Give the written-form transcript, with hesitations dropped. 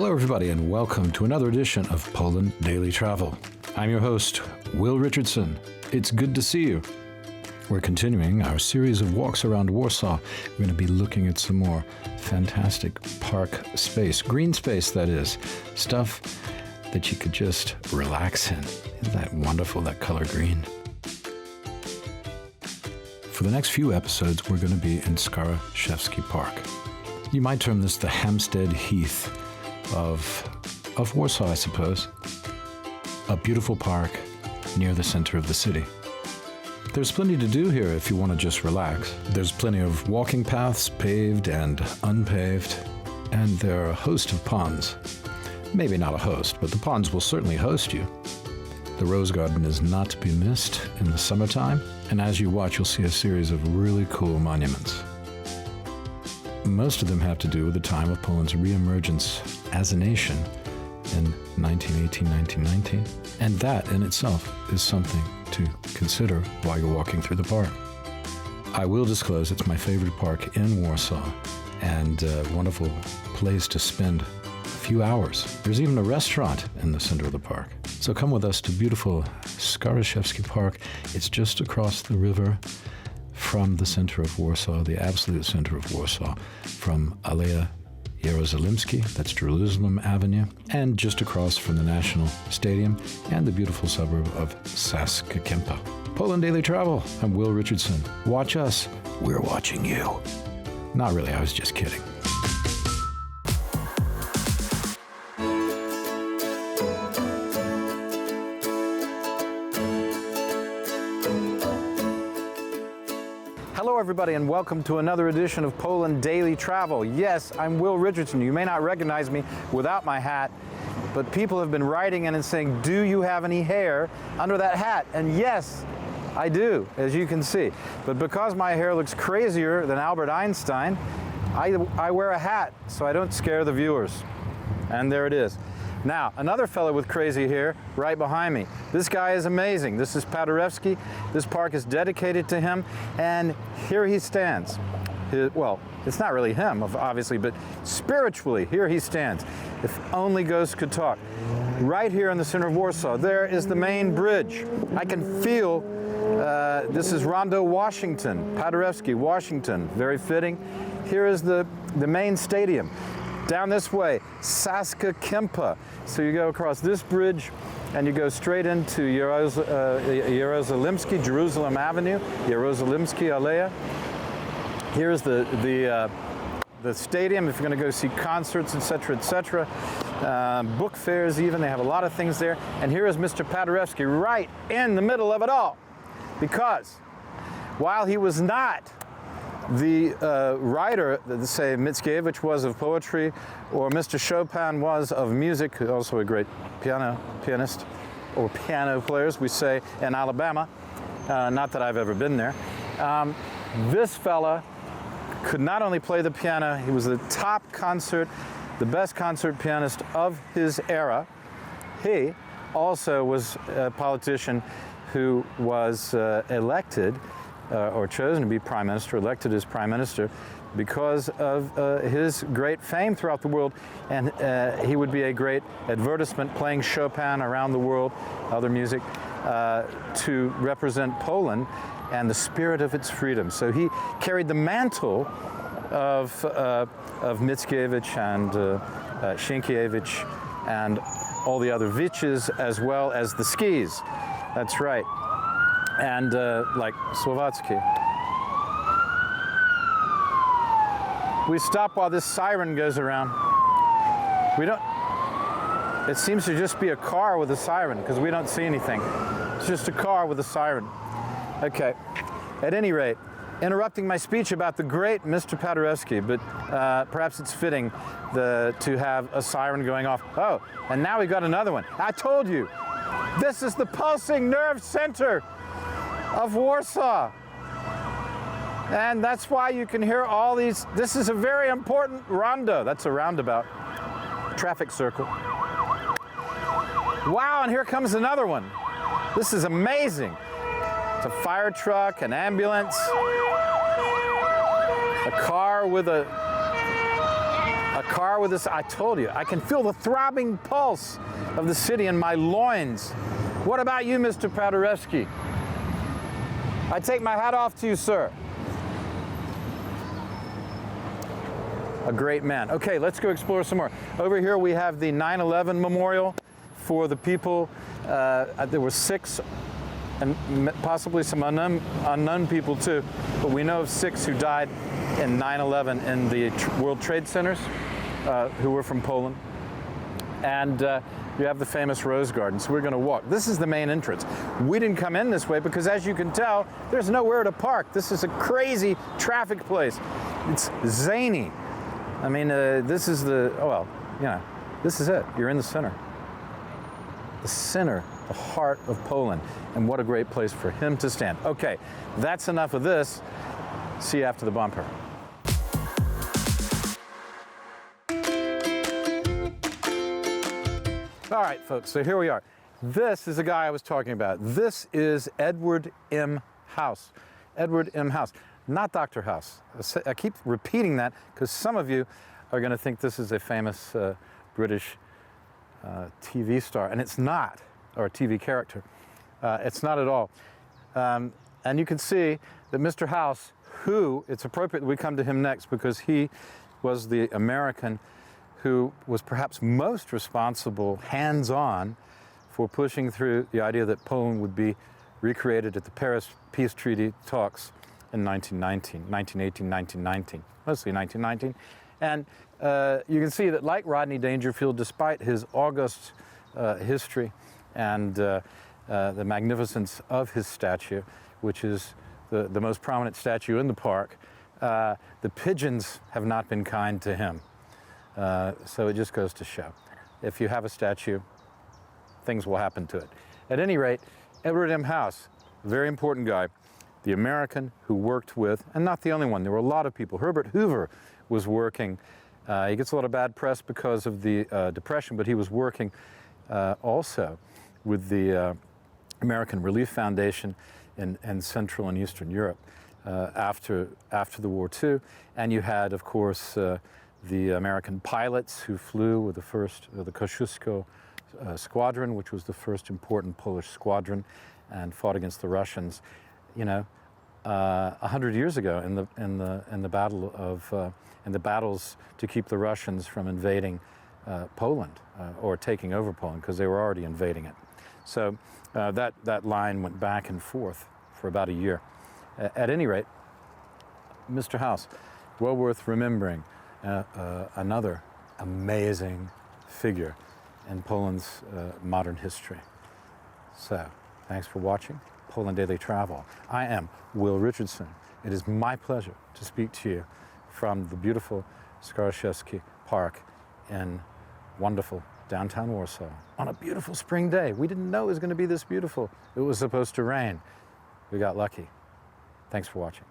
Hello, everybody, and welcome to another edition of Poland Daily Travel. I'm your host, Will Richardson. It's good to see you. We're continuing our series of walks around Warsaw. We're going to be looking at some more fantastic park space, green space, that is, stuff that you could just relax in. Isn't that wonderful, that color green? For the next few episodes, we're going to be in Skaryszewski Park. You might term this the Hampstead Heath of Warsaw, I suppose. A beautiful park near the center of the city. There's plenty to do here if you want to just relax. There's plenty of walking paths, paved and unpaved, and there are a host of ponds. Maybe not a host, but the ponds will certainly host you. The Rose Garden is not to be missed in the summertime, and as you watch, you'll see a series of really cool monuments. Most of them have to do with the time of Poland's re-emergence as a nation in 1918, 1919, and that in itself is something to consider while you're walking through the park. I will disclose it's my favorite park in Warsaw and a wonderful place to spend a few hours. There's even a restaurant in the center of the park. So come with us to beautiful Skaryszewski Park. It's just across the river from the center of Warsaw, the absolute center of Warsaw, from Aleja Jerozolimski, that's Jerusalem Avenue, and just across from the National Stadium and the beautiful suburb of Skaryszewski. Poland Daily Travel, I'm Will Richardson. Watch us, we're watching you. Not really, I was just kidding. Hello, everybody, and welcome to another edition of Poland Daily Travel. Yes, I'm Will Richardson. You may not recognize me without my hat, but people have been writing in and saying, do you have any hair under that hat? And yes, I do, as you can see. But because my hair looks crazier than Albert Einstein, I wear a hat so I don't scare the viewers. And there it is. Now, another fellow with crazy hair right behind me. This guy is amazing. This is Paderewski. This park is dedicated to him, and here he stands. Well, it's not really him, obviously, but spiritually, here he stands. If only ghosts could talk. Right here in the center of Warsaw, there is the main bridge. I can feel, this is Rondo, Washington, Paderewski, Washington, very fitting. Here is the main stadium. Down this way, Skaryszewski. So you go across this bridge and you go straight into Jerozolimski, Jerusalem Avenue, Jerozolimski Aleja. Here's the stadium if you're going to go see concerts, etc., etc. Book fairs even, they have a lot of things there. And here is Mr. Paderewski right in the middle of it all. Because while he was not the writer, say Mickiewicz was of poetry, or Mr. Chopin was of music, also a great pianist, or piano players, we say in Alabama. Not that I've ever been there. This fella could not only play the piano, he was the best concert pianist of his era. He also was a politician who was elected or chosen to be prime minister, elected as prime minister, because of his great fame throughout the world, and he would be a great advertisement playing Chopin around the world, other music, to represent Poland and the spirit of its freedom. So he carried the mantle of Mickiewicz and Sienkiewicz and all the other Wiches, as well as the skis. That's right. And like Słowacki. We stop while this siren goes around. It seems to just be a car with a siren because we don't see anything. It's just a car with a siren. Okay, at any rate, interrupting my speech about the great Mr. Paderewski, but perhaps it's fitting to have a siren going off. Oh, and now we got another one. I told you, this is the pulsing nerve center of Warsaw. And that's why you can hear all these. This is a very important rondo. That's a roundabout. Traffic circle. Wow, and here comes another one. This is amazing. It's a fire truck, an ambulance, a car with a car with this. I told you, I can feel the throbbing pulse of the city in my loins. What about you, Mr. Paderewski? I take my hat off to you, sir. A great man. Okay, let's go explore some more. Over here we have the 9/11 memorial for the people. There were 6, and possibly some unknown people too, but we know of 6 who died in 9/11 in the World Trade Centers, who were from Poland. And you have the famous Rose Garden, so we're going to walk. This is the main entrance. We didn't come in this way because, as you can tell, there's nowhere to park. This is a crazy traffic place. It's zany. I mean, this is the, oh, well, you know, this is it. You're in the center. The center, the heart of Poland. And what a great place for him to stand. Okay, that's enough of this. See you after the bumper. All right, folks, so here we are. This is the guy I was talking about. This is Edward M. House. Edward M. House, not Dr. House. I keep repeating that because some of you are going to think this is a famous British TV star, and it's not, or a TV character. It's not at all. And you can see that Mr. House, who, it's appropriate that we come to him next because he was the American who was perhaps most responsible, hands-on, for pushing through the idea that Poland would be recreated at the Paris Peace Treaty talks in 1919, mostly 1919. And you can see that, like Rodney Dangerfield, despite his august history and the magnificence of his statue, which is the most prominent statue in the park, the pigeons have not been kind to him. So it just goes to show, if you have a statue, things will happen to it. At any rate, Edward M. House, very important guy, the American who worked with, and not the only one, there were a lot of people. Herbert Hoover was working. He gets a lot of bad press because of the Depression, but he was working also with the American Relief Foundation in Central and Eastern Europe after the war too. And you had, of course, the American pilots who flew with the first, the Kosciuszko squadron, which was the first important Polish squadron, and fought against the Russians, you know, 100 years ago in the battle of in the battles to keep the Russians from invading Poland or taking over Poland, because they were already invading it. So that line went back and forth for about a year. At any rate, Mr. House, well worth remembering. Another amazing figure in Poland's modern history. So, thanks for watching Poland Daily Travel. I am Will Richardson. It is my pleasure to speak to you from the beautiful Skaryszewski Park in wonderful downtown Warsaw on a beautiful spring day. We didn't know it was going to be this beautiful. It was supposed to rain. We got lucky. Thanks for watching.